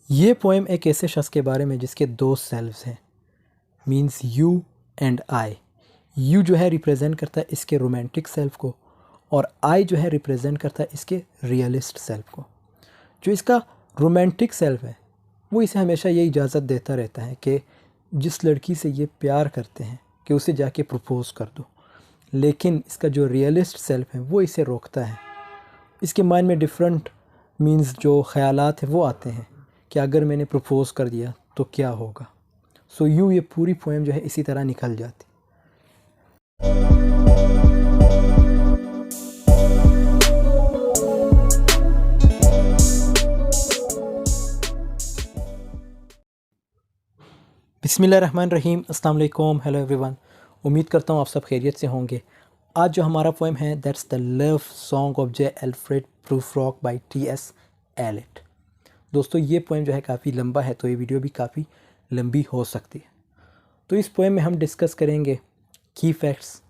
ये पोएम एक ऐसे शख्स के बारे में जिसके दो सेल्व्स हैं, means you and I. You जो है रिप्रेजेंट करता है इसके रोमांटिक सेल्फ को, और आई जो है रिप्रेजेंट करता है इसके रियलिस्ट सेल्फ को। जो इसका रोमांटिक सेल्फ है वो इसे हमेशा ये इजाज़त देता रहता है कि जिस लड़की से ये प्यार करते हैं कि उसे जाके प्रपोज कर दो, लेकिन इसका जो रियलिस्ट सेल्फ है वो इसे रोकता है। इसके माइंड में डिफरेंट मीन्स जो ख़यालात हैं वो आते हैं कि अगर मैंने प्रपोज कर दिया तो क्या होगा। सो ये पूरी पोएम जो है इसी तरह निकल जाती। बिस्मिल्लाहिर्रहमानिर्रहीम, अस्सलाम वालेकुम, हेलो एवरीवन। उम्मीद करता हूँ आप सब खैरियत से होंगे। आज जो हमारा पोएम है that's the love song of J Alfred Prufrock by T S. Eliot. दोस्तों ये पोएम जो है काफ़ी लंबा है, तो ये वीडियो भी काफ़ी लंबी हो सकती है। तो इस पोएम में हम डिस्कस करेंगे की फैक्ट्स,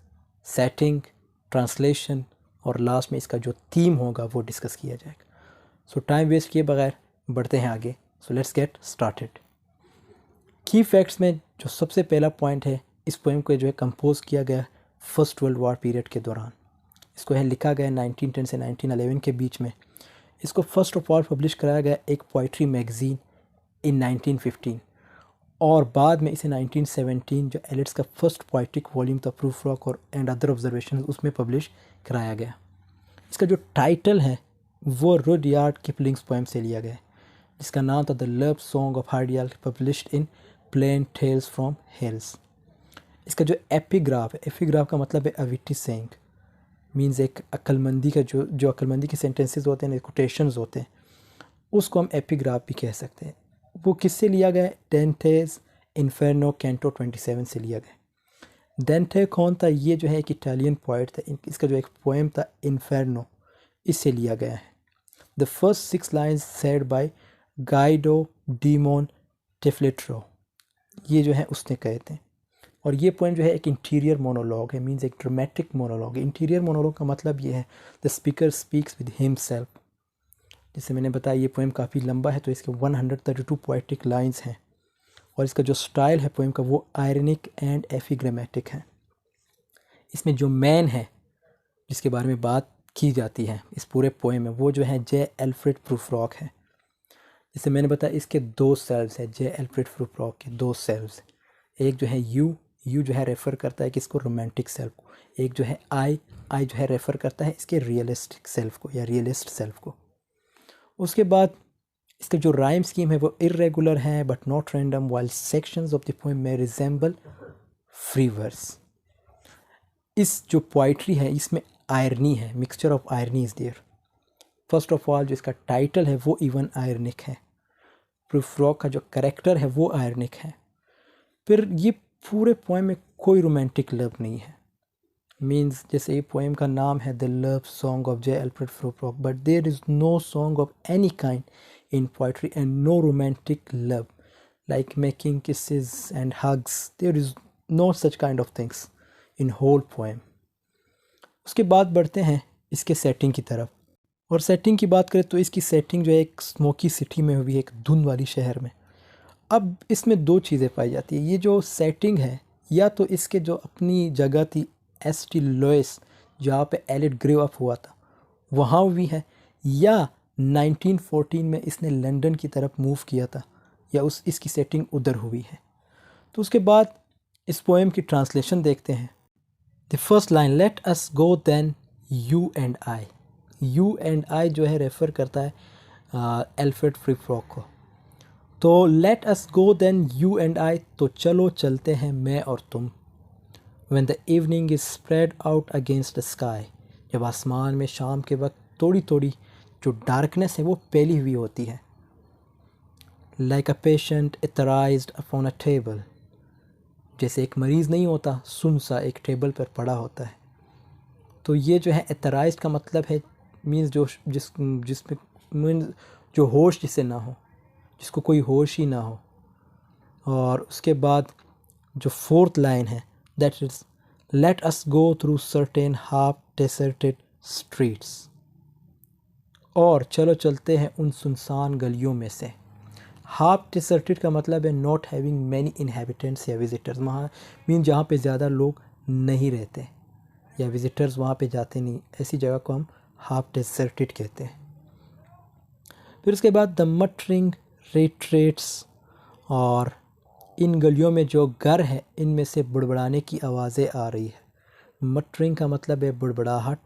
सेटिंग, ट्रांसलेशन और लास्ट में इसका जो थीम होगा वो डिस्कस किया जाएगा। सो टाइम वेस्ट किए बगैर बढ़ते हैं आगे। So let's get started. की फैक्ट्स में जो सबसे पहला पॉइंट है, इस पोएम को जो है कंपोज किया गया फर्स्ट वर्ल्ड वॉर पीरियड के दौरान। इसको है लिखा गया 1910 से 1911 के बीच में। इसको फर्स्ट ऑफ ऑल पब्लिश कराया गया एक पोइट्री मैगज़ीन इन 1915, और बाद में इसे 1917 जो एलिट्स का फर्स्ट पोइट्रिक वॉल्यूम था प्रूफ्रॉक और एंड अदर ऑब्जर्वेशन, उसमें पब्लिश कराया गया। इसका जो टाइटल है वो रुडयार्ड किपलिंग्स पोएम से लिया गया है, जिसका नाम था the love song of Hardial, published in plain tales from hills. इसका जो एपिग्राफ है, एपिग्राफ का मतलब है अविटी सेइंग, मींस एक अक्लमंदी का जो अक्लमंदी के सेंटेंसेस होते हैं, कोटेशंस होते हैं, उसको हम एपिग्राफ भी कह सकते हैं। वो किससे लिया गया है? डेंटेज इन्फेर्नो कैंटो 27 से लिया गया। डेंटे कौन था? ये जो है एक इटालियन पोइट था। इसका जो एक पोएम था इन्फेर्नो, इससे लिया गया है। The first 6 lines said by Guido da Monte feltro, ये जो है उसने कहे थे। और ये पोएम जो है एक इंटीरियर मोनोलॉग है, मींस एक ड्रामेटिक मोनोलॉग है। इंटीरियर मोनोलॉग का मतलब ये है the speaker speaks with himself. जैसे मैंने बताया ये पोएम काफ़ी लंबा है, तो इसके 132 पोएटिक लाइंस हैं, और इसका जो स्टाइल है पोएम का वो आयरनिक एंड एफिग्रामेटिक है। इसमें जो मैन है जिसके बारे में बात की जाती है इस पूरे पोएम में, वो जो है जे एल्फ्रेड प्रूफ्रॉक है। जैसे मैंने बताया इसके दो सेल्व्स हैं, जे एल्फ्रेड प्रूफ्रॉक के दो सेल्व्स। एक जो है यू जो है रेफ़र करता है कि इसको रोमांटिक सेल्फ को। एक जो है आई जो है रेफ़र करता है इसके रियलिस्टिक सेल्फ को या रियलिस्ट सेल्फ को। उसके बाद इसका जो राइम स्कीम है वो इर्रेगुलर है but not random, while sections of the poem में रिजेंबल फ्री वर्स। इस जो पोइट्री है इसमें आयरनी है, mixture of irony is there. First of all जो इसका टाइटल है वो इवन आयरनिक है। प्रूफ्रॉक का जो कैरेक्टर है वो आयरनिक है। फिर ये पूरे पोएम में कोई रोमांटिक लव नहीं है, मींस जैसे ये पोएम का नाम है the love song of J Alfred Prufrock, but there is no song of any kind in poetry and no romantic love like making kisses and hugs. There is no such kind of things in whole poem. उसके बाद बढ़ते हैं इसके setting की तरफ, और setting की बात करें तो इसकी सेटिंग जो है एक स्मोकी सिटी में हुई है, एक धुंध वाली शहर में। अब इसमें दो चीज़ें पाई जाती है। ये जो सेटिंग है, या तो इसके जो अपनी जगह थी एस.टी. लुइस जहाँ पे एलिट ग्रेव अप हुआ था वहाँ हुई है, या 1914 में इसने लंदन की तरफ मूव किया था, या इसकी सेटिंग उधर हुई है। तो उसके बाद इस पोएम की ट्रांसलेशन देखते हैं। The first line, let us go then you and I. You and I जो है रेफ़र करता है एल्फ्रेड प्रूफ्रॉक को। तो let us go then you and I, तो चलो चलते हैं मैं और तुम। When the evening is spread out against the sky, जब आसमान में शाम के वक्त थोड़ी थोड़ी जो डार्कनेस है वो फैली हुई होती है। Like a patient etherized upon a table, जैसे एक मरीज़ नहीं होता, सुन सा एक टेबल पर पड़ा होता है। तो ये जो है एथराइज्ड का मतलब है मीन्स जिसमें मीन्स जो होश जिसे ना हो, जिसको कोई होश ही ना हो। और उसके बाद जो फोर्थ लाइन है that is let us go through certain half deserted streets, और चलो चलते हैं उन सुनसान गलियों में से। हाफ डिसर्टेड का मतलब है नॉट हैविंग मैनी इनहेबिटेंट्स या विजिटर्स, वहाँ मीन जहाँ पे ज़्यादा लोग नहीं रहते या विजिटर्स वहाँ पे जाते नहीं, ऐसी जगह को हम हाफ डिसर्टेड कहते हैं। फिर उसके बाद द मटरिंग रिट्रेट्स, और इन गलियों में जो घर है इनमें से बुड़बुड़ाने की आवाज़ें आ रही है। मटरिंग का मतलब है बुड़बुड़ाहट,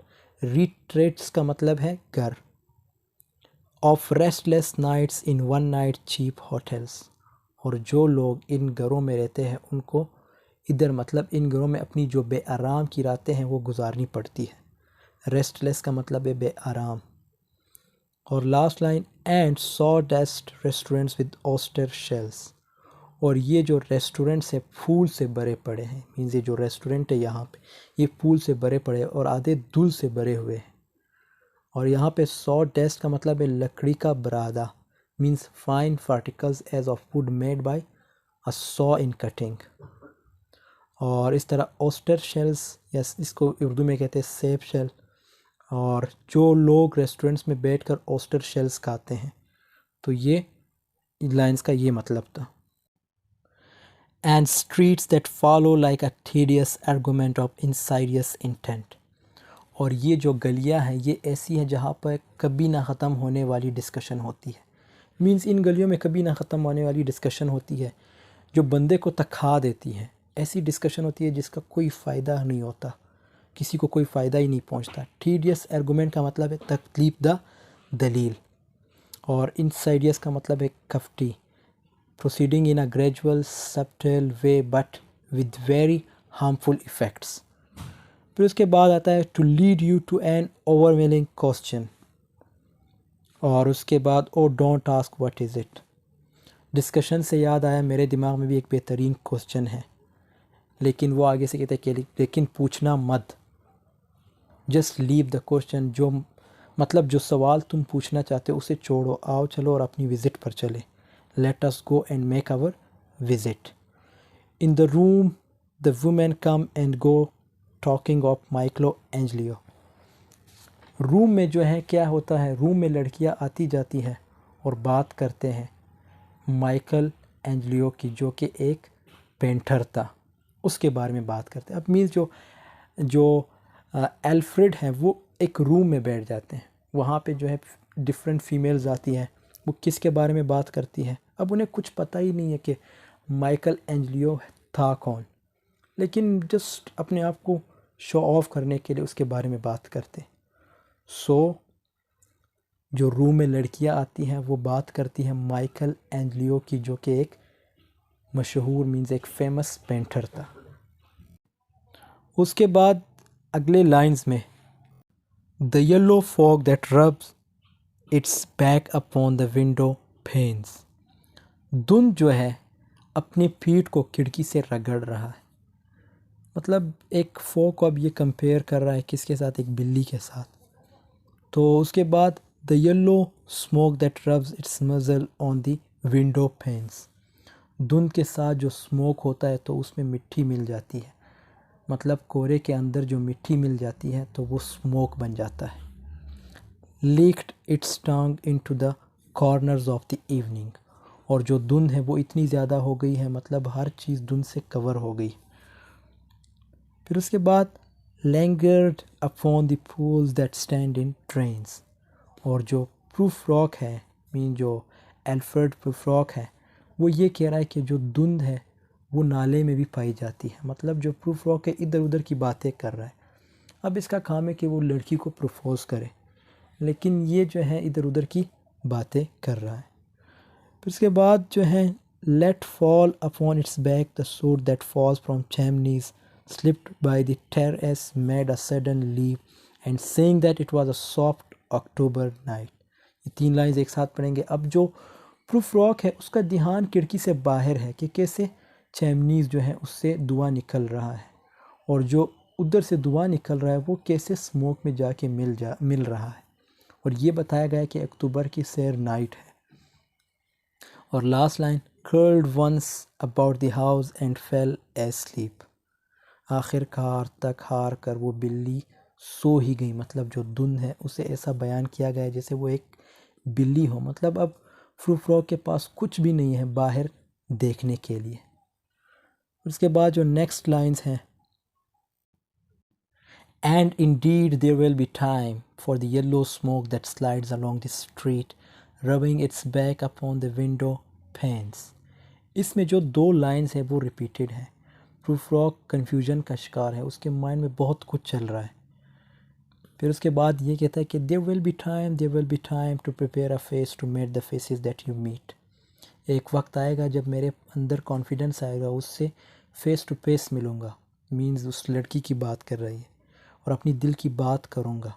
रिट्रेट्स का मतलब है घर। Of restless nights in one night cheap hotels, और जो लोग इन घरों में रहते हैं उनको इधर मतलब इन घरों में अपनी जो बेआराम की रातें हैं वो गुजारनी पड़ती है। रेस्टलेस का मतलब है बेआराम। और last line, and sawdust restaurants with oyster shells, और ये जो रेस्टोरेंट्स है फूल से भरे पड़े हैं, मीन्स ये जो रेस्टोरेंट है यहाँ पे ये फूल से भरे पड़े हैं और आधे धूल से भरे हुए हैं। और यहाँ पे सॉ डेस्ट का मतलब है लकड़ी का बरादा, means fine particles edge of wood made by a saw in cutting. और इस तरह ऑस्टर शेल्स, या इसको उर्दू में कहते हैं सेब शेल, और जो लोग रेस्टोरेंट्स में बैठकर ऑस्टर शेल्स खाते हैं, तो ये लाइंस का ये मतलब था। And streets that follow like a tedious argument of insidious intent, और ये जो गलियां हैं ये ऐसी हैं जहाँ पर कभी ना ख़त्म होने वाली डिस्कशन होती है। मींस इन गलियों में कभी ना ख़त्म होने वाली डिस्कशन होती है जो बंदे को तखा देती है। ऐसी डिस्कशन होती है जिसका कोई फ़ायदा नहीं होता, किसी को कोई फ़ायदा ही नहीं पहुँचता। टीडियस आर्गूमेंट का मतलब है तकलीफ द दलील, और इनसाइडियस का मतलब है crafty, proceeding in a gradual subtle way but with very harmful effects. फिर उसके बाद आता है to lead you to an overwhelming question, और उसके बाद oh don't ask what is it. Discussion से याद आया मेरे दिमाग में भी एक बेहतरीन क्वेश्चन है, लेकिन वो आगे से कहते हैं कि लेकिन पूछना मत, जस्ट लीव द क्वेश्चन, जो मतलब जो सवाल तुम पूछना चाहते हो उसे छोड़ो, आओ चलो और अपनी विज़िट पर चले। Let us go and make our visit. In the room the women come and go talking of Michelangelo. Room में जो है क्या होता है, रूम में लड़कियां आती जाती हैं और बात करते हैं माइकल एंजलियो की, जो कि एक पेंटर था, उसके बारे में बात करते हैं। अब मीन्स जो जो एल्फ्रेड हैं वो एक रूम में बैठ जाते हैं, वहाँ पे जो है डिफरेंट फीमेल्स आती हैं, वो किसके बारे में बात करती हैं। अब उन्हें कुछ पता ही नहीं है कि माइकल एंजलियो था कौन, लेकिन जस्ट अपने आप को शो ऑफ करने के लिए उसके बारे में बात करते। सो जो रूम में लड़कियां आती हैं वो बात करती हैं माइकल एंजलियो की, जो कि एक मशहूर मीन्स एक फेमस पेंटर था। उसके बाद अगले लाइंस में the yellow fog that rubs it's back upon the window panes, धुंध जो है अपनी पीठ को खिड़की से रगड़ रहा है। मतलब एक फॉग को अब ये कंपेयर कर रहा है किसके साथ, एक बिल्ली के साथ। तो उसके बाद the yellow smoke that rubs it's मजल ऑन द विंडो पेन्स, धुंध के साथ जो स्मोक होता है तो उसमें मिट्टी मिल जाती है, मतलब कोहरे के अंदर जो मिट्टी मिल जाती है तो वो स्मोक बन जाता है। Leaked it's tongue into the corners of the evening, और जो धुंध है वो इतनी ज़्यादा हो गई है, मतलब हर चीज़ धुंध से कवर हो गई। फिर उसके बाद lingered upon the pools that stand in drains, और जो प्रूफ्रॉक है मीन जो एल्फ्रेड प्रूफ्रॉक है वो ये कह रहा है कि जो धुंध है वो नाले में भी पाई जाती है। मतलब जो प्रूफ्रॉक है इधर उधर की बातें कर रहा है। अब इसका काम है कि वो लड़की को प्रपोज करे, लेकिन ये जो है इधर उधर की बातें कर रहा है। फिर उसके बाद जो है let fall upon its back the soot that falls from chimneys slipped by the terrace made a sudden leap and saying that it was a soft October night। ये 3 लाइंस एक साथ पढ़ेंगे। अब जो प्रूफ रॉक है उसका ध्यान खिड़की से बाहर है कि कैसे चैमनीज जो है उससे धुआं निकल रहा है, और जो उधर से धुआं निकल रहा है वो कैसे स्मोक में जाके मिल रहा है, और ये बताया गया है कि अक्टूबर की सैर नाइट है। और last line curled once about the house and fell asleep, आखिरकार तक हार कर वो बिल्ली सो ही गई। मतलब जो धुंध है उसे ऐसा बयान किया गया है जैसे वो एक बिल्ली हो। मतलब अब प्रूफ्रॉग के पास कुछ भी नहीं है बाहर देखने के लिए। उसके बाद जो नेक्स्ट लाइंस हैं, And indeed there will be time for the yellow smoke that slides along the street, rubbing its back upon the window panes. इसमें जो दो लाइंस हैं वो रिपीटेड हैं। प्रूफ्रॉग कन्फ्यूजन का शिकार है, उसके माइंड में बहुत कुछ चल रहा है। फिर उसके बाद ये कहता है कि there will be time to prepare a face to meet the faces that you meet. एक वक्त आएगा जब मेरे अंदर कॉन्फिडेंस आएगा, उससे फेस टू फेस मिलूँगा। मीन्स उस लड़की की बात कर रही है, और अपनी दिल की बात करूँगा।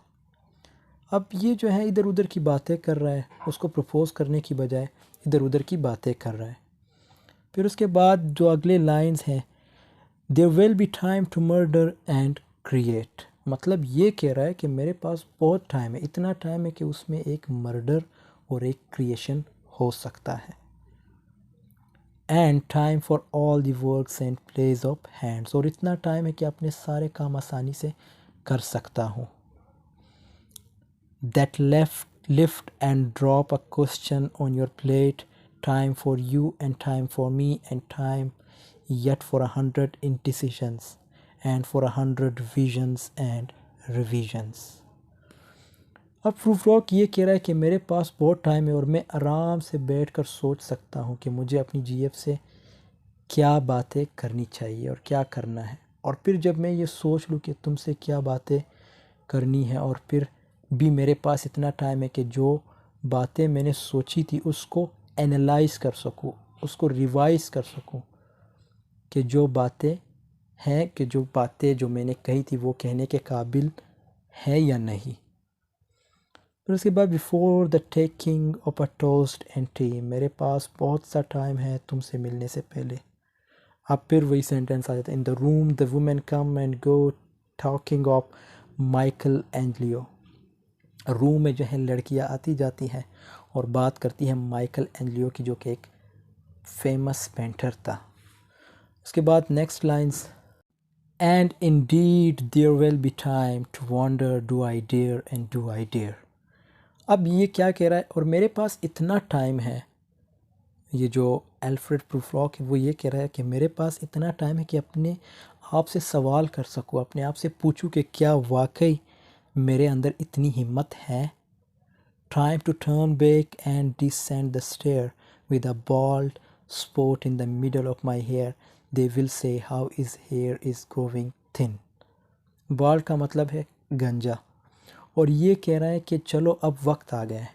अब ये जो है इधर उधर की बातें कर रहा है, उसको प्रपोज़ करने की बजाय इधर उधर की बातें कर रहा है। फिर उसके बाद जो अगले लाइंस हैं, there will be time to murder and create, मतलब ये कह रहा है कि मेरे पास बहुत टाइम है, इतना टाइम है कि उसमें एक मर्डर और एक क्रिएशन हो सकता है। And time for all the works and plays of hands, और इतना टाइम है कि अपने सारे काम आसानी से कर सकता हूँ। That lift and drop a question on your plate, time for you and time for me and time yet for 100 indecisions and for 100 visions and revisions. अब प्रूफ्रॉग ये कह रहा है कि मेरे पास बहुत टाइम है और मैं आराम से बैठकर सोच सकता हूँ कि मुझे अपनी जीएफ से क्या बातें करनी चाहिए और क्या करना है। और फिर जब मैं ये सोच लूँ कि तुमसे क्या बातें करनी है, और फिर भी मेरे पास इतना टाइम है कि जो बातें मैंने सोची थी उसको एनालाइज कर सकूँ, उसको रिवाइज कर सकूँ, कि जो बातें हैं, कि जो बातें जो मैंने कही थी वो कहने के काबिल है या नहीं। फिर उसके बाद before the taking of a toast and T, मेरे पास बहुत सा टाइम है तुमसे मिलने से पहले। अब फिर वही सेंटेंस आ जाता है, in the room the women come and go talking of Michelangelo. Room में जो है लड़कियां आती जाती हैं और बात करती हैं माइकल एंजलियो की, जो कि एक फेमस पेंटर था। उसके बाद next lines, and indeed there will be time to wonder do I dare and do I dare. अब ये क्या कह रहा है, और मेरे पास इतना टाइम है, ये जो एल्फ्रेड प्रूफ्रॉग है वो ये कह रहा है कि मेरे पास इतना टाइम है कि अपने आप से सवाल कर सकूँ, अपने आप से पूछूँ कि क्या वाकई मेरे अंदर इतनी हिम्मत है। Time to turn back and descend the stair with a bald spot in the middle of my hair, they will say how his hair is growing thin. bald का मतलब है गंजा, और ये कह रहा है कि चलो अब वक्त आ गया है।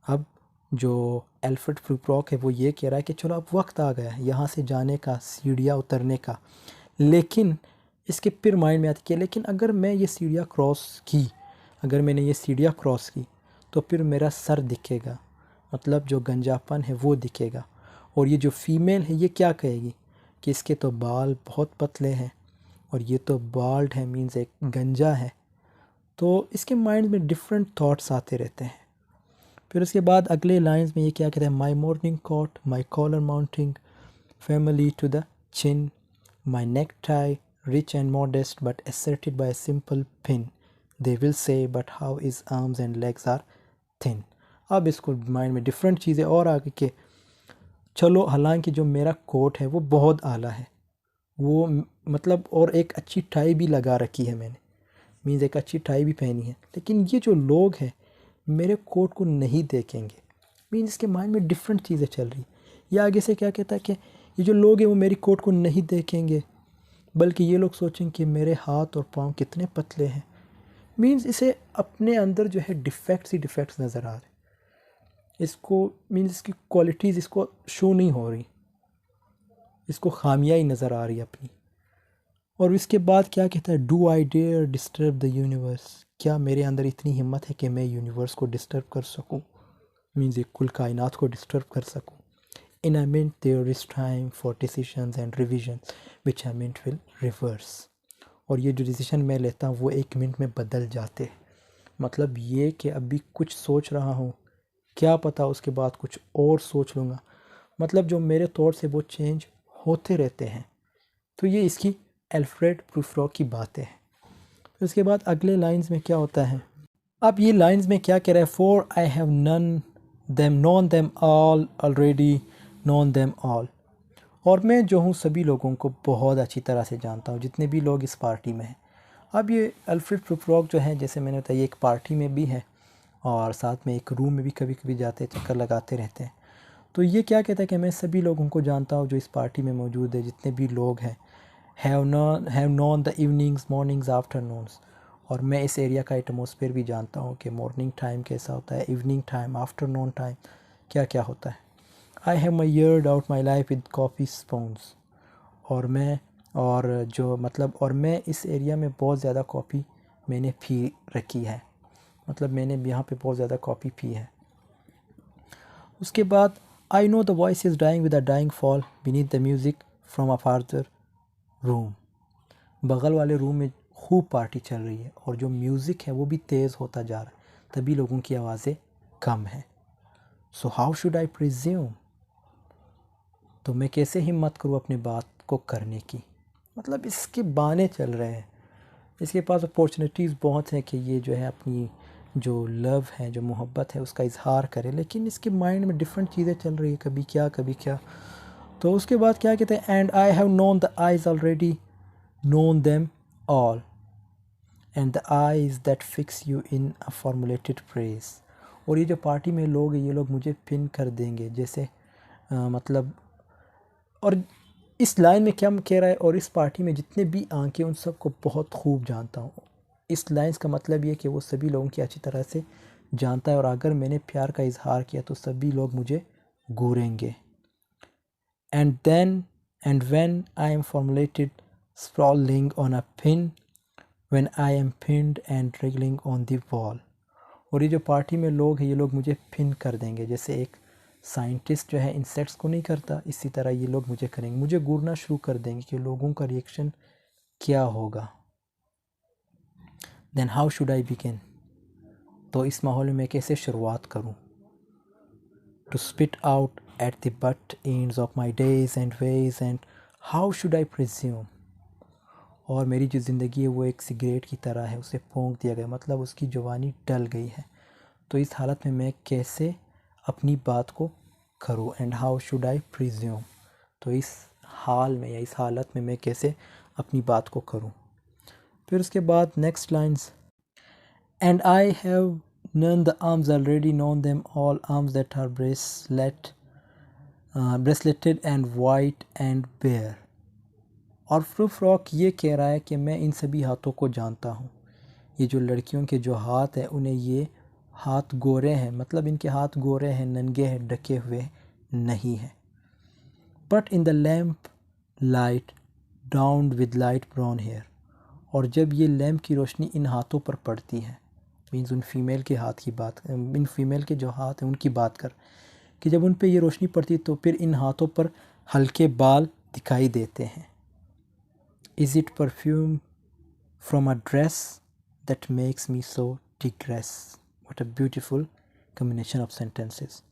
अब जो एल्फ्रेड प्रूफ्रॉग है वो ये कह रहा है कि चलो अब वक्त आ गया है यहाँ से जाने का, सीढ़ियाँ उतरने का। लेकिन इसके फिर माइंड में आती कि लेकिन अगर मैं ये सीढ़ियाँ क्रॉस की, अगर मैंने ये सीढ़ियाँ क्रॉस की तो फिर मेरा सर दिखेगा, मतलब जो गंजापन है वो दिखेगा। और ये जो फीमेल है ये क्या कहेगी कि इसके तो बाल बहुत पतले हैं और ये तो बाल्ड है, मीन्स एक गंजा है। तो इसके माइंड में डिफरेंट थॉट्स आते रहते हैं। फिर उसके बाद अगले लाइंस में ये क्या कहते हैं, my morning coat, my collar mounting firmly to the chin, my necktie rich and modest but asserted by a simple pin, they will say but how his arms and legs are thin. अब इसको mind में different चीज़ें और आगे के, चलो हालांकि जो मेरा कोट है वो बहुत आला है, वो मतलब, और एक अच्छी टाई भी लगा रखी है मैंने, मीन्स एक अच्छी टाई भी पहनी है, लेकिन ये जो लोग हैं मेरे कोट को नहीं देखेंगे। मीन्स इसके माइंड में डिफरेंट चीज़ें चल रही। ये आगे से क्या कहता है कि ये जो लोग हैं वो मेरी कोट को नहीं देखेंगे, बल्कि ये लोग सोचेंगे कि मेरे हाथ और पाँव कितने पतले हैं। मीन्स इसे अपने अंदर जो है डिफ़ेक्ट्स ही डिफ़ेक्ट्स नज़र आ रहे, इसको मीन्स इसकी क्वालिटीज़ इसको शो नहीं हो रही, इसको खामियाँ ही नज़र आ रही है अपनी। और इसके बाद क्या कहता है, do I dare disturb the universe, क्या मेरे अंदर इतनी हिम्मत है कि मैं यूनिवर्स को डिस्टर्ब कर सकूं, मीन्स एक कुल कायनात को डिस्टर्ब कर सकूं। In I mean there is time for decisions and revision which I mean will reverse, और ये जो डिसीजन मैं लेता हूँ वो एक मिनट में बदल जाते हैं। मतलब ये कि अभी कुछ सोच रहा हूँ, क्या पता उसके बाद कुछ और सोच लूँगा, मतलब जो मेरे थॉट्स है वो चेंज होते रहते हैं। तो ये इसकी एल्फ्रेड प्रूफ्रॉग की बातें हैं। फिर उसके बाद अगले लाइंस में क्या होता है, अब ये लाइंस में क्या कह रहा है, for I have none known them all already, known them all। और मैं जो हूँ सभी लोगों को बहुत अच्छी तरह से जानता हूँ, जितने भी लोग इस पार्टी में हैं। अब ये अल्फ्रेड प्रूफ्रॉक जो है, जैसे मैंने बताया, एक पार्टी में भी है और साथ में एक रूम में भी कभी कभी जाते चक्कर लगाते रहते हैं। तो ये क्या कहता है कि मैं सभी लोगों को जानता हूँ जो इस पार्टी में मौजूद है, जितने भी लोग हैं। Have known the evenings, mornings, afternoons. और मैं इस एरिया का एटमॉस्फेयर भी जानता हूँ कि मॉर्निंग टाइम कैसा होता है, इवनिंग टाइम, आफ्टरनून टाइम क्या क्या होता है। I have measured out my life with coffee spoons। और मैं इस एरिया में बहुत ज़्यादा कॉफ़ी मैंने पी रखी है, मतलब मैंने यहाँ पे बहुत ज़्यादा कॉफ़ी पी है। उसके बाद I know the voice is dying with a dying fall beneath the music from a farther room. बगल वाले रूम में खूब पार्टी चल रही है और जो म्यूज़िक है वो भी तेज़ होता जा रहा है, तभी लोगों की आवाज़ें कम हैं। So how should I presume. तो मैं कैसे हिम्मत करूँ अपनी बात को करने की। मतलब इसके बहाने चल रहे हैं, इसके पास अपॉर्चुनिटीज़ बहुत हैं कि ये जो है अपनी जो लव है, जो मोहब्बत है, उसका इजहार करे, लेकिन इसके माइंड में डिफरेंट चीज़ें चल रही है, कभी क्या कभी क्या। तो उसके बाद क्या कहते हैं, and I have known the eyes already, known them all, and the eyes that fix you in a formulated phrase. और ये जो पार्टी में लोग हैं, ये लोग मुझे पिन कर देंगे, जैसे मतलब, और इस लाइन में क्या कह रहा है, और इस पार्टी में जितने भी आंखें उन सबको बहुत खूब जानता हूँ। इस लाइन्स का मतलब ये कि वो सभी लोगों की अच्छी तरह से जानता है, और अगर मैंने प्यार का इजहार किया तो सभी लोग मुझे घूरेंगे। And when I am formulated sprawling on a pin, when I am pinned and wriggling on the wall. और ये जो पार्टी में लोग हैं, ये लोग मुझे पिन कर देंगे, जैसे एक साइंटिस्ट जो है इंसेक्ट्स को नहीं करता, इसी तरह ये लोग मुझे करेंगे, मुझे घूरना शुरू कर देंगे कि लोगों का रिएक्शन क्या होगा। Then how should I begin. तो इस माहौल में मैं कैसे शुरुआत करूं। To spit out at the butt ends of my days and ways, and how should I presume. और मेरी जो ज़िंदगी है वो एक सिगरेट की तरह है, उसे फूंक दिया गया, मतलब उसकी जवानी डल गई है। तो इस हालत में मैं कैसे अपनी बात को करूँ, and how should I presume. तो इस हाल में या इस हालत में मैं कैसे अपनी बात को करूँ। फिर उसके बाद next lines, and I have known the arms already, known them all, arms that are braceleted and white and bare. और प्रूफ्रॉक ये कह रहा है कि मैं इन सभी हाथों को जानता हूँ। ये जो लड़कियों के जो हाथ हैं, उन्हें ये हाथ गोरे हैं, मतलब इनके हाथ गोरे हैं, नंगे हैं, ढके हुए नहीं हैं। But in the lamp light down with light brown hair. और जब ये लैम्प की रोशनी इन हाथों पर पड़ती है, मीन्स उन फीमेल के हाथ की बात, इन फीमेल के जो हाथ हैं उनकी बात कर, कि जब उन पे ये रोशनी पड़ती है तो फिर इन हाथों पर हल्के बाल दिखाई देते हैं। Is it perfume from a dress that makes me so digress. What a beautiful combination of sentences.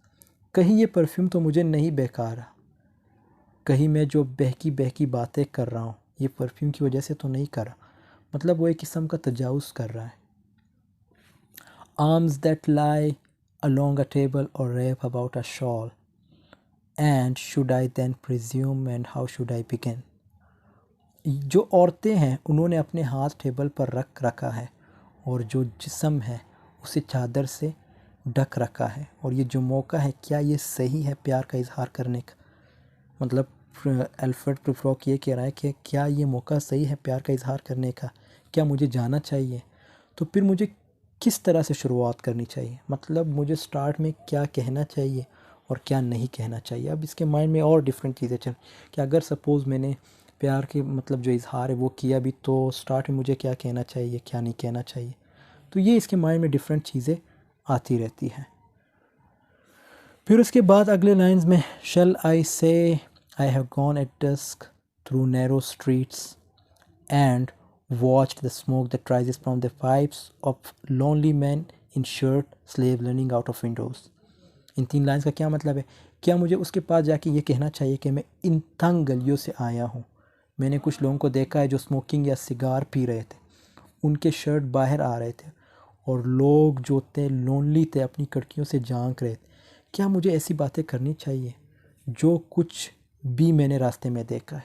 कहीं ये परफ्यूम तो मुझे नहीं बहका रहा, कहीं मैं जो बहकी बहकी बातें कर रहा हूँ ये परफ्यूम की वजह से तो नहीं कर रहा, मतलब वो एक किस्म का तजावुज़ कर रहा है। Arms that lie along a table or wrap about a shawl, and should I then presume, and how should I begin। जो औरतें हैं उन्होंने अपने हाथ टेबल पर रख रखा है, और जो जिस्म है उसे चादर से ढक रखा है, और ये जो मौका है, क्या ये सही है प्यार का इजहार करने का। मतलब अल्फ्रेड प्रूफ्रॉक ये कह रहा है कि क्या ये मौका सही है प्यार का इजहार करने का, क्या मुझे जाना चाहिए, तो फिर मुझे किस तरह से शुरुआत करनी चाहिए, मतलब मुझे स्टार्ट में क्या कहना चाहिए और क्या नहीं कहना चाहिए। अब इसके माइंड में और डिफरेंट चीज़ें चल कि अगर सपोज़ मैंने प्यार के मतलब जो इजहार है वो किया भी, तो स्टार्ट में मुझे क्या कहना चाहिए, क्या नहीं कहना चाहिए। तो ये इसके माइंड में डिफरेंट चीज़ें आती रहती हैं। फिर उसके बाद अगले लाइन्स में, shall I say I have gone at dusk through narrow streets and watched the smoke that rises from the pipes of lonely men in shirt slave running out of windows। In 3 lines का क्या मतलब है। क्या मुझे उसके पास जाके ये कहना चाहिए कि मैं इन तंग गलियों से आया हूँ, मैंने कुछ लोगों को देखा है जो स्मोकिंग या सिगार पी रहे थे, उनके शर्ट बाहर आ रहे थे, और लोग जो थे लोनली थे, अपनी खिड़कियों से झांक रहे थे। क्या मुझे ऐसी बातें करनी चाहिए जो कुछ भी मैंने रास्ते में देखा है।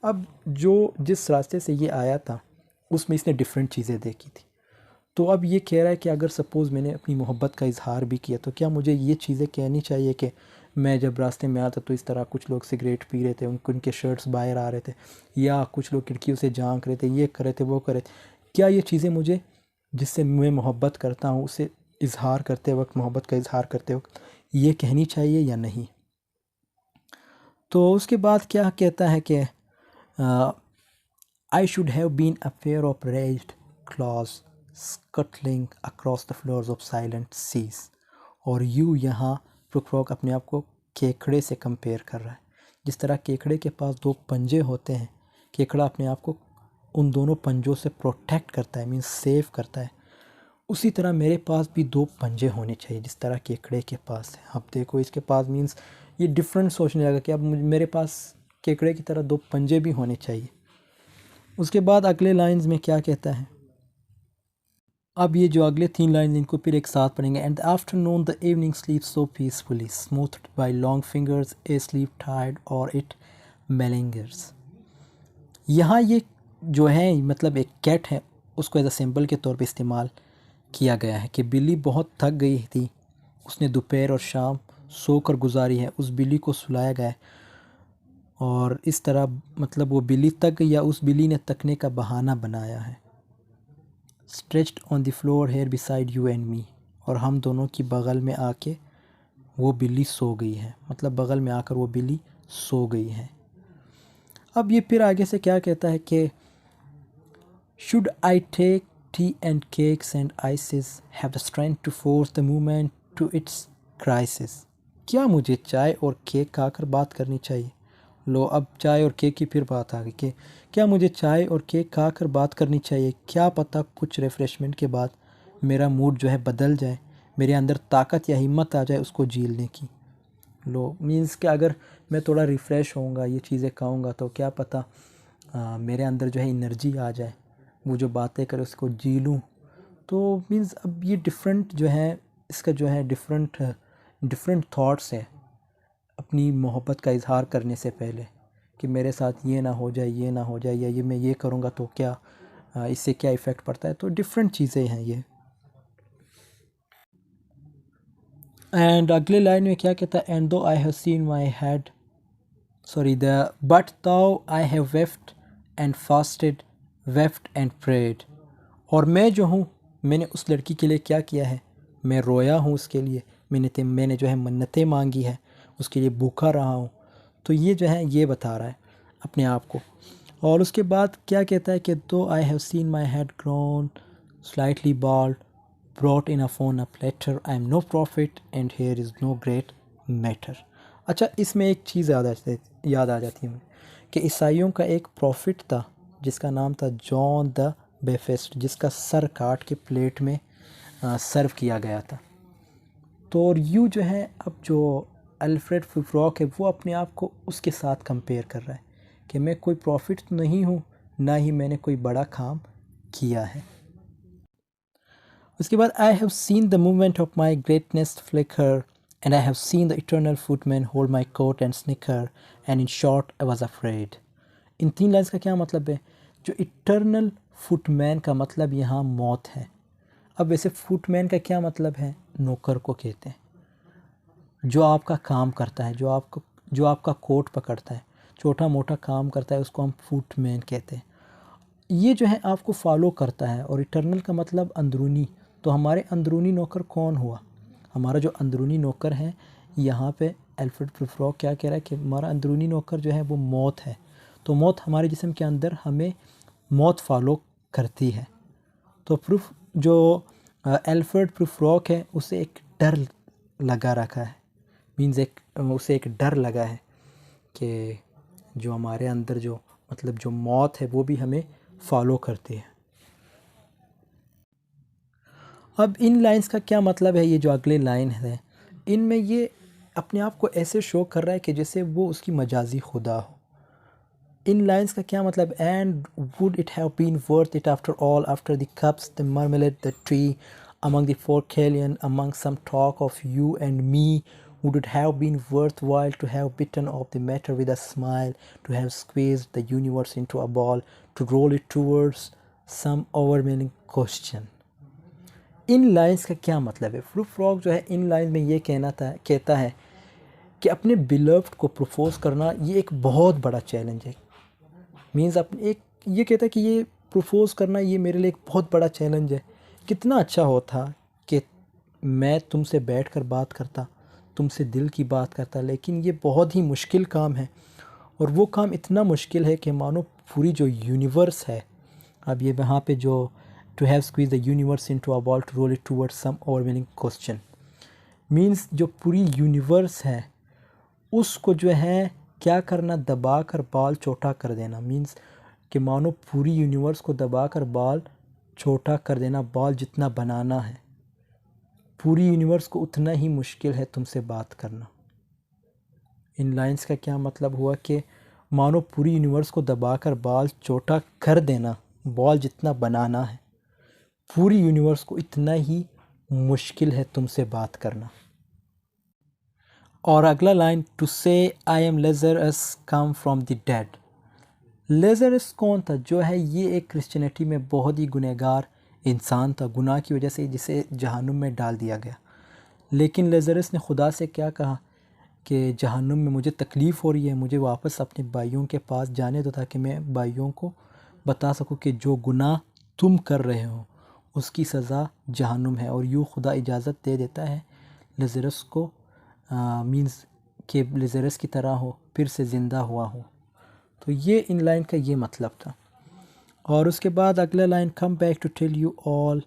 अब जो जिस रास्ते से ये आया था उसमें इसने डिफरेंट चीज़ें देखी थी, तो अब ये कह रहा है कि अगर सपोज़ मैंने अपनी मोहब्बत का इजहार भी किया तो क्या मुझे ये चीज़ें कहनी चाहिए कि मैं जब रास्ते में आता तो इस तरह कुछ लोग सिगरेट पी रहे थे, उनके शर्ट्स बाहर आ रहे थे, या कुछ लोग खिड़कियों से झांक रहे थे, ये कर रहे थे, वो कर रहे थे। क्या ये चीज़ें मुझे, जिससे मैं मोहब्बत करता हूँ, उसे इजहार करते वक्त, मोहब्बत का इजहार करते वक्त ये कहनी चाहिए या नहीं। तो उसके बाद क्या कहता है कि I should have been aware of raised claws scuttling across the floors of silent seas। और यू यहाँ प्रुफ्रॉक अपने आप को केकड़े से कंपेयर कर रहा है। जिस तरह केकड़े के पास दो पंजे होते हैं, केकड़ा अपने आप को उन दोनों पंजों से प्रोटेक्ट करता है, मीन्स सेव करता है, उसी तरह मेरे पास भी दो पंजे होने चाहिए जिस तरह केकड़े के पास है। अब देखो इसके पास, मीन्स ये डिफरेंट सोचने लगा कि अब मेरे पास केकड़े की तरह दो पंजे भी होने चाहिए। उसके बाद अगले लाइंस में क्या कहता है, अब ये जो अगले 3 लाइन इनको फिर एक साथ पढ़ेंगे। And the afternoon the evening sleep so peacefully smoothed by long fingers asleep tired or it malingers. यहाँ ये जो है मतलब एक कैट है, उसको एज अ सिंबल के तौर पे इस्तेमाल किया गया है कि बिल्ली बहुत थक गई थी, उसने दोपहर और शाम सोकर गुजारी है, उस बिल्ली को सुलाया गया है। और इस तरह मतलब वो बिल्ली तक गई या उस बिल्ली ने तकने का बहाना बनाया है। Stretched on the floor here beside you and me, और हम दोनों की बगल में आके वो बिल्ली सो गई है, मतलब बगल में आकर वो बिल्ली सो गई है। अब ये फिर आगे से क्या कहता है कि should I take tea and cakes and ices have the strength to force the movement to its crisis. क्या मुझे चाय और केक खाकर बात करनी चाहिए। लो अब चाय और केक की फिर बात आ गई कि क्या मुझे चाय और केक खाकर बात करनी चाहिए, क्या पता कुछ रिफ़्रेशमेंट के बाद मेरा मूड जो है बदल जाए, मेरे अंदर ताकत या हिम्मत आ जाए उसको झेलने की। लो मीन्स कि अगर मैं थोड़ा रिफ़्रेश होऊंगा, ये चीज़ें खाऊंगा, तो क्या पता मेरे अंदर जो है एनर्जी आ जाए, वो जो बातें करे उसको जी लूँ। तो मीन्स अब ये डिफरेंट जो है, इसका जो है डिफरेंट थॉट्स है अपनी मोहब्बत का इजहार करने से पहले, कि मेरे साथ ये ना हो जाए, ये ना हो जाए, या ये मैं ये करूँगा तो क्या इससे क्या इफ़ेक्ट पड़ता है। तो डिफरेंट चीज़ें हैं ये। एंड अगले लाइन में क्या कहता है, and though I have seen my head sorry the but though I have wept and fasted wept and prayed. और मैं जो हूँ, मैंने उस लड़की के लिए क्या किया है, मैं रोया हूँ उसके लिए, मैंने जो है मन्नतें मांगी है, उसके लिए भूखा रहा हूँ। तो ये जो है ये बता रहा है अपने आप को। और उसके बाद क्या कहता है कि though I have seen my head grown slightly bald brought in a phone a platter I am no prophet and here is no great matter. अच्छा, इसमें एक चीज़ याद आ जाती है कि ईसाइयों का एक प्रॉफिट था जिसका नाम था जॉन द बेफेस्ट, जिसका सर काट के प्लेट में सर्व किया गया था। तो और यू जो है, अब जो अल्फ्रेड प्रुफ्रॉक है वो अपने आप को उसके साथ कंपेयर कर रहा है कि मैं कोई प्रॉफिट तो नहीं हूँ, ना ही मैंने कोई बड़ा काम किया है। उसके बाद I have seen the movement of my greatness flicker and I have seen the eternal footman hold my coat and snicker and in short I was afraid. इन 3 लाइन्स का क्या मतलब है। जो इटर्नल फुटमैन का मतलब यहाँ मौत है। अब वैसे फुटमैन का क्या मतलब है, नौकर को कहते हैं, जो आपका काम करता है, जो आपका कोट पकड़ता है, छोटा मोटा काम करता है, उसको हम फुटमैन कहते हैं। ये जो है आपको फॉलो करता है। और इटर्नल का मतलब अंदरूनी। तो हमारे अंदरूनी नौकर कौन हुआ, हमारा जो अंदरूनी नौकर है, यहाँ पे अल्फ्रेड प्रुफ्रॉक क्या कह रहा है कि हमारा अंदरूनी नौकर जो है वो मौत है। तो मौत हमारे जिस्म के अंदर हमें मौत फॉलो करती है। तो जो अल्फ्रेड प्रुफ्रॉक है उसे एक डर लगा रखा है, मीन्स उसे एक डर लगा है कि जो हमारे अंदर जो मतलब जो मौत है वो भी हमें फॉलो करती है। अब इन लाइंस का क्या मतलब है, ये जो अगले लाइन है इनमें ये अपने आप को ऐसे शो कर रहा है कि जैसे वो उसकी मजाजी खुदा हो। इन लाइंस का क्या मतलब, and would it have been worth it after all after the cups the marmalade the tree among the 4 billion, among some talk of you and me, would it have been worthwhile to have bitten off the matter with a smile, to have squeezed the universe into a ball, to roll it towards some overwhelming question? In lines का क्या मतलब है? Flu frog जो है इन lines में ये कहता है कि अपने बिलव्ड को प्रपोज करना ये एक बहुत बड़ा चैलेंज है। मीन्स अपने एक ये कहता है कि ये प्रपोज करना ये मेरे लिए एक बहुत बड़ा चैलेंज है। कितना अच्छा होता कि मैं तुमसे बैठकर बात करता, तुमसे दिल की बात करता, लेकिन ये बहुत ही मुश्किल काम है। और वो काम इतना मुश्किल है कि मानो पूरी जो यूनिवर्स है, अब ये वहाँ पे जो to have squeeze the universe into a ball to roll it towards some overwhelming question, means जो पूरी यूनिवर्स है उसको जो है क्या करना, दबा कर बाल छोटा कर देना। मीन्स कि मानो पूरी यूनिवर्स को दबा कर बाल छोटा कर देना, बाल जितना बनाना है, पूरी यूनिवर्स को उतना ही मुश्किल है तुमसे बात करना। इन लाइंस का क्या मतलब हुआ कि मानो पूरी यूनिवर्स को दबाकर बाल छोटा कर देना, बॉल जितना बनाना है, पूरी यूनिवर्स को इतना ही मुश्किल है तुमसे बात करना। और अगला line, to say I am Lazarus come from the dead. Lazarus कौन था? जो है ये एक क्रिश्चियनिटी में बहुत ही गुनहगार इंसान था, गुनाह की वजह से जिसे जहन्नुम में डाल दिया गया। लेकिन लेज़रस ने खुदा से क्या कहा कि जहन्नुम में मुझे तकलीफ़ हो रही है, मुझे वापस अपने भाइयों के पास जाने दो ताकि मैं भाइयों को बता सकूं कि जो गुनाह तुम कर रहे हो उसकी सज़ा जहन्नुम है। और यूँ खुदा इजाज़त दे देता है लेज़रस को, मीन्स कि लेज़रस की तरह हो, फिर से ज़िंदा हुआ हो। तो ये इन लाइन का ये मतलब था। और उसके बाद अगला line, come back to tell you all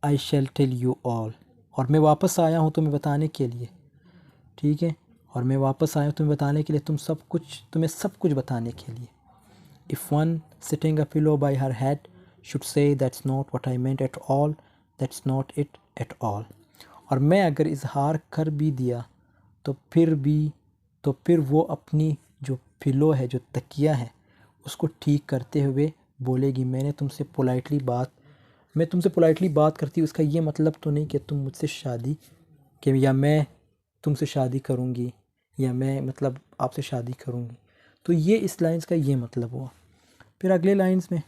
I shall tell you all. और मैं वापस आया हूँ तुम्हें बताने के लिए, ठीक है, और मैं वापस आया हूँ तुम्हें बताने के लिए, तुम्हें सब कुछ बताने के लिए। If one sitting a pillow bye her head should say that's not what I meant at all, that's not it at all. और मैं अगर इजहार कर भी दिया तो फिर वो अपनी जो पिलो है, जो तकिया है, उसको ठीक करते हुए बोलेगी, मैं तुमसे पोलाइटली बात करती हूँ, उसका ये मतलब तो नहीं कि तुम मुझसे शादी कि या मैं तुमसे शादी करूँगी या मैं मतलब आपसे शादी करूँगी। तो ये इस लाइंस का ये मतलब हुआ। फिर अगले लाइंस में,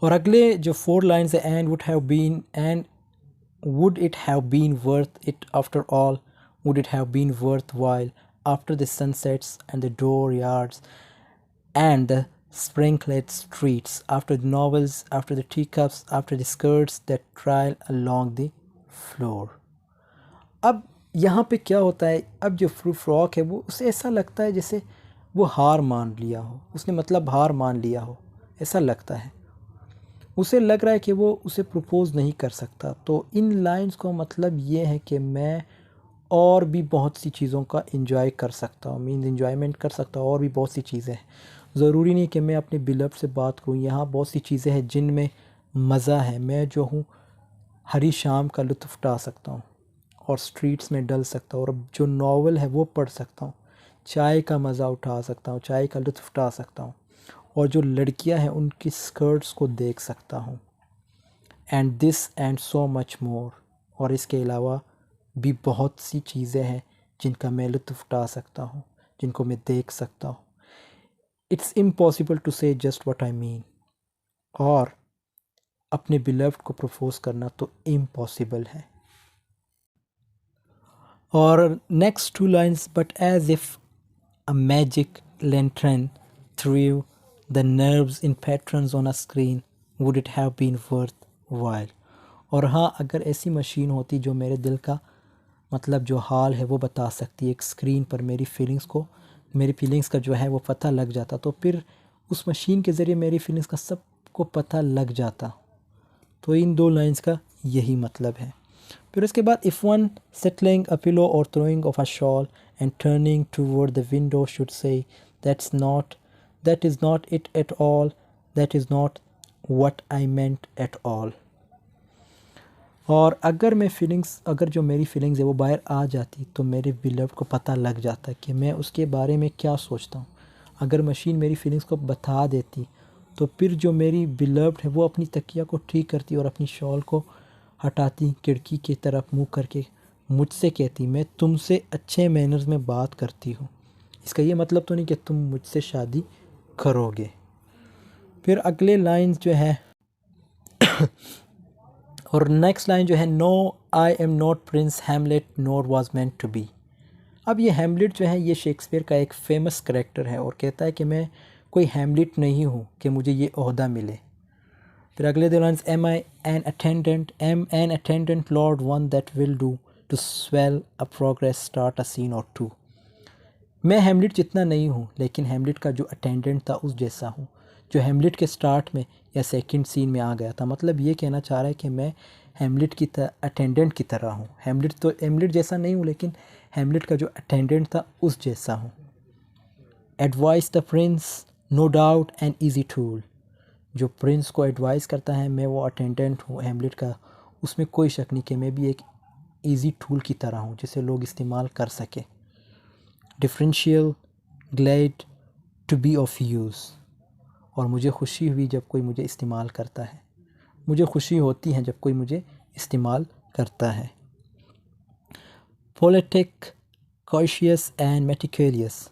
और अगले जो 4 लाइंस है, and would it have been worth it after all, would it have been worth while after the sunsets and the door yards and the sprinkled streets, after the novels, after the teacups, after the skirts that trail along the floor। अब यहाँ पे क्या होता है, अब जो frock है वो उसे ऐसा लगता है जैसे वो हार मान लिया हो, उसने मतलब हार मान लिया हो, ऐसा लगता है। उसे लग रहा है कि वो उसे प्रपोज़ नहीं कर सकता। तो इन लाइंस का मतलब ये है कि मैं और भी बहुत सी चीज़ों का इंजॉय कर सकता हूँ, मीन्स इंजॉयमेंट कर सकता हूँ, और भी बहुत सी चीज़ें हैं। ज़रूरी नहीं कि मैं अपने बिलव्ड से बात करूँ, यहाँ बहुत सी चीज़ें हैं जिनमें मज़ा है। मैं जो हूँ हरी शाम का लुत्फ़ उठा सकता हूँ और स्ट्रीट्स में डल सकता हूँ, और जो नावल है वो पढ़ सकता हूँ, चाय का मज़ा उठा सकता हूँ, चाय का लुत्फ़ उठा सकता हूँ, और जो लड़कियाँ हैं उनकी स्कर्ट्स को देख सकता हूँ। And this and so much more. और इसके अलावा भी बहुत सी चीज़ें हैं जिनका मैं लुत्फ़ उठा सकता हूँ, जिनको मैं देख सकता हूँ। इट्स इम्पॉसिबल टू से जस्ट व्हाट आई मीन। और अपने बिलव्ड को प्रपोज करना तो इम्पॉसिबल है। और next 2 lines, but as if a magic lantern through the nerves in patterns on a screen would it have been worthwhile। और हाँ, अगर ऐसी मशीन होती जो मेरे दिल का मतलब जो हाल है वो बता सकती है, एक स्क्रीन पर मेरी फीलिंग्स का जो है वो पता लग जाता, तो फिर उस मशीन के ज़रिए मेरी फीलिंग्स का सबको पता लग जाता। तो इन 2 लाइंस का यही मतलब है। फिर उसके बाद, if one settling a pillow or throwing off a shawl and turning toward the window should say that is not it at all, that is not what I meant at all. और अगर जो मेरी feelings है वो बाहर आ जाती तो मेरे बिलव्ड को पता लग जाता कि मैं उसके बारे में क्या सोचता हूँ। अगर मशीन मेरी फीलिंग्स को बता देती तो फिर जो मेरी बिलव्ड है वो अपनी तकिया को ठीक करती और अपनी शॉल को हटाती, खिड़की की तरफ मुँह करके मुझसे कहती, मैं तुमसे अच्छे मैनर्स में बात करती हूँ। इसका ये मतलब तो नहीं कि तुम मुझसे शादी करोगे। फिर अगले लाइंस जो है और नेक्स्ट लाइन जो है, no I am not Prince Hamlet nor was meant to be. अब ये हैमलेट जो है ये शेक्सपियर का एक फ़ेमस करेक्टर है और कहता है कि मैं कोई हैमलेट नहीं हूँ कि मुझे ये ओहदा मिले। फिर अगले दो lines, am an attendant lord one that will do to swell a progress start a scene or two. मैं हैमलेट जितना नहीं हूँ लेकिन हैमलेट का जो अटेंडेंट था उस जैसा हूँ, जो हैमलेट के स्टार्ट में या सेकंड सीन में आ गया था। मतलब ये कहना चाह रहा है कि मैं हैमलेट की अटेंडेंट की तरह हूँ। हैमलेट जैसा नहीं हूँ लेकिन हैमलेट का जो अटेंडेंट था उस जैसा हूँ। Advice the prince no doubt an easy tool. जो प्रिंस को एडवाइस करता है, मैं वो अटेंडेंट हूँ हैमलेट का, उसमें कोई शक नहीं कि मैं भी एक ईजी टूल की तरह हूँ जिसे लोग इस्तेमाल कर सके। Deferential glad to be of use. और मुझे खुशी हुई जब कोई मुझे इस्तेमाल करता है, मुझे खुशी होती है जब कोई मुझे इस्तेमाल करता है। Politic cautious and meticulous.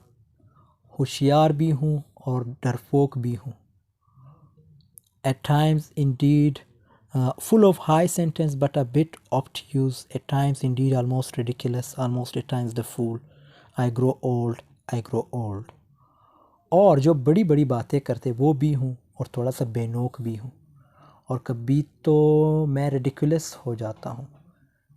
होशियार भी हूँ और डरपोक भी हूँ। At times indeed full of high sentence but a bit obtuse, at times indeed almost ridiculous, almost at times the fool. I grow old, I grow old. और जो बड़ी बड़ी बातें करते वो भी हूँ और थोड़ा सा बेनोक भी हूँ, और कभी तो मैं रिडिकुलस हो जाता हूँ,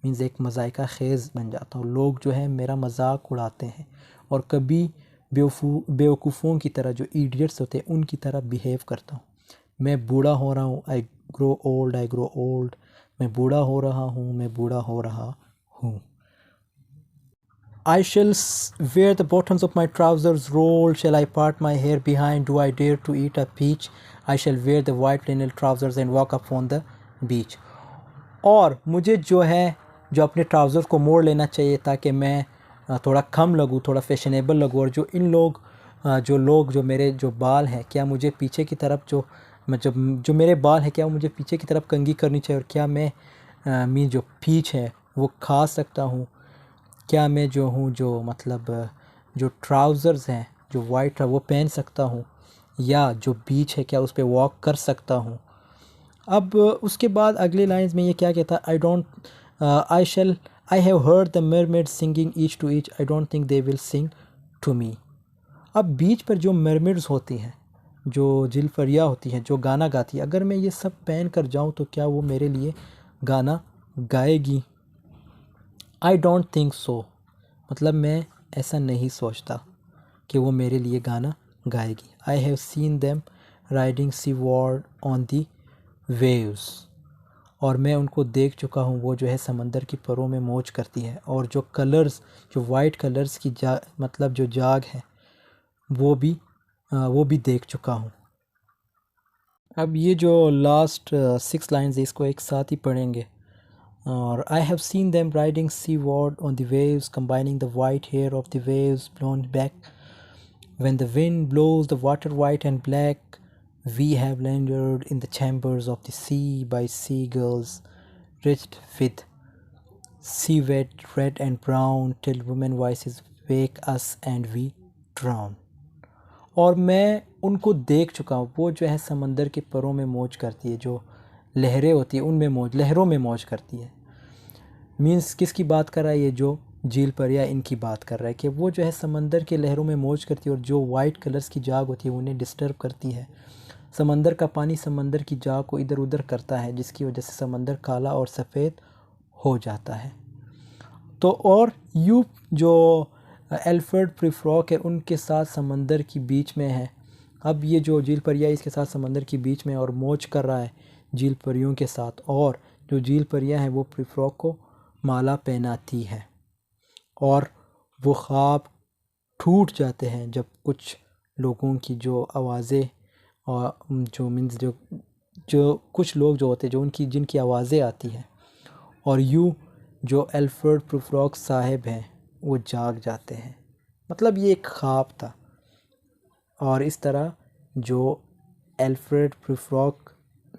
मीन्स एक मज़ाइका ख़ेज़ बन जाता हूँ। लोग जो है मेरा मजाक उड़ाते हैं, और कभी बेवकूफ़ों की तरह, जो इडियट्स होते हैं उनकी तरह बिहेव करता हूँ। मैं बूढ़ा हो रहा हूँ, I grow old, I grow old. मैं बूढ़ा हो रहा हूँ, मैं बूढ़ा हो रहा हूँ। I shall wear the bottoms of my trousers rolled. Shall I part my hair behind? Do I dare to eat a peach? I shall wear the white linen trousers and walk upon the beach. और मुझे जो है जो अपने trouser को मोड़ लेना चाहिए ताकि मैं थोड़ा कम लगूँ, थोड़ा फैशनेबल लगूँ। और जो इन लोग जो मेरे जो बाल हैं, क्या मुझे पीछे की तरफ जो मेरे बाल हैं, क्या मुझे पीछे की तरफ कंघी करनी चाहिए? और क्या मैं जो पीच है वो खा सकता हूँ? क्या मैं जो हूँ जो मतलब जो ट्राउज़र्स हैं जो वाइट है वो पहन सकता हूँ? या जो बीच है क्या उस पर वॉक कर सकता हूँ? अब उसके बाद अगले लाइन्स में ये क्या कहता है, I have heard the mermaid singing each to each, I don't think they will sing to me. अब बीच पर जो मरमेड्स होती हैं, जो जिलफरिया होती हैं, जो गाना गाती है, अगर मैं ये सब पहन कर जाऊँ तो क्या वो मेरे लिए गाना गाएगी? आई डोंट थिंक सो, मतलब मैं ऐसा नहीं सोचता कि वो मेरे लिए गाना गाएगी। I have seen them riding seaward on the waves, और मैं उनको देख चुका हूँ, वो जो है समंदर की परों में मौज करती है। और जो कलर्स, जो वाइट कलर्स की मतलब जो जाग है वो भी देख चुका हूँ। अब ये जो लास्ट 6 लाइन्स है इसको एक साथ ही पढ़ेंगे। और I have seen them riding seaward on the waves, combining the white hair of the waves blown back. When the wind blows the water white and black, we have lingered in the chambers of the sea by seagulls, rich with sea-wet red and brown, till women voices wake us and we drown. और मैं उनको देख चुका हूँ, वो जो है समंदर के परों में मौज करती है, जो लहरें होती है उनमें लहरों में मौज करती है। मीन्स किसकी बात कर रहा है? ये जो झील परिया इनकी बात कर रहा है कि वो जो है समंदर के लहरों में मौज करती है, और जो वाइट कलर्स की जाग होती है उन्हें डिस्टर्ब करती है। समंदर का पानी समंदर की जाग को इधर उधर करता है, जिसकी वजह से समंदर काला और सफ़ेद हो जाता है। तो और यू जो एल्फ्रेड प्रूफ्रॉक है उनके साथ समंदर की बीच में है। अब ये जो झील परिया इसके साथ समंदर की बीच में और मौज कर रहा है झील परियों के साथ, और जो झील परियाँ हैं वो प्रूफ्रॉक को माला पहनाती है, और वो ख्वाब टूट जाते हैं जब कुछ लोगों की जो आवाज़ें, और जो मीन्स जो कुछ लोग जो होते हैं जो जिनकी आवाज़ें आती हैं, और यूँ जो एल्फ्रेड प्रूफ्रॉक साहब हैं वो जाग जाते हैं। मतलब ये एक ख्वाब था। और इस तरह जो एल्फ्रेड प्रूफ्रॉक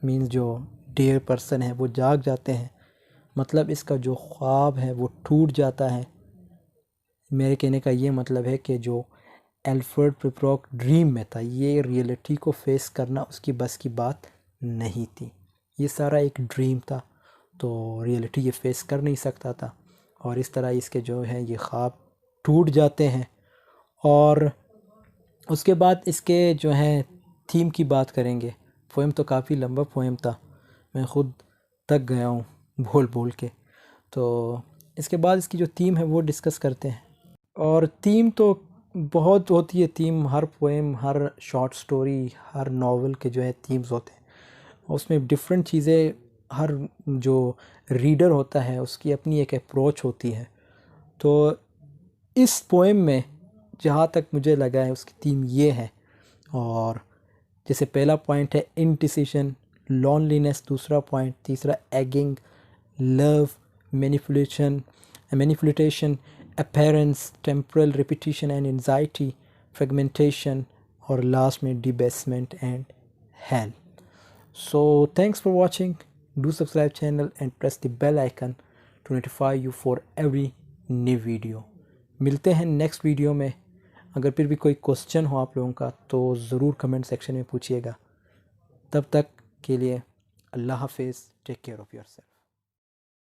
मीन्स जो डियर पर्सन है वो जाग जाते हैं, मतलब इसका जो ख्वाब है वो टूट जाता है। मेरे कहने का ये मतलब है कि जो एल्फ्रेड प्रूफ्रॉक ड्रीम में था, ये रियलिटी को फेस करना उसकी बस की बात नहीं थी। ये सारा एक ड्रीम था, तो रियलिटी ये फेस कर नहीं सकता था, और इस तरह इसके जो है ये ख्वाब टूट जाते हैं। और उसके बाद इसके जो है थीम की बात करेंगे। पोएम तो काफ़ी लंबा पोएम था, मैं ख़ुद थक गया हूँ बोल बोल के। तो इसके बाद इसकी जो थीम है वो डिस्कस करते हैं। और थीम तो बहुत होती है, थीम हर पोएम, हर शॉर्ट स्टोरी, हर नावल के जो है थीम्स होते हैं, उसमें डिफरेंट चीज़ें, हर जो रीडर होता है उसकी अपनी एक अप्रोच होती है। तो इस पोएम में जहाँ तक मुझे लगा है उसकी थीम ये है। और जैसे पहला पॉइंट है इनडिसिशन, लॉनलीनेस, दूसरा पॉइंट, तीसरा ageing, love, manipulation, appearance, temporal repetition and anxiety, fragmentation, और लास्ट में debasement and hell. So thanks for watching. Do subscribe channel and press the bell icon to notify you for every new video. मिलते हैं next video में। अगर फिर भी कोई question हो आप लोगों का तो ज़रूर कमेंट सेक्शन में पूछिएगा। तब तक के लिए अल्लाह हाफिज़, टेक केयर ऑफ़ योरसेल्फ।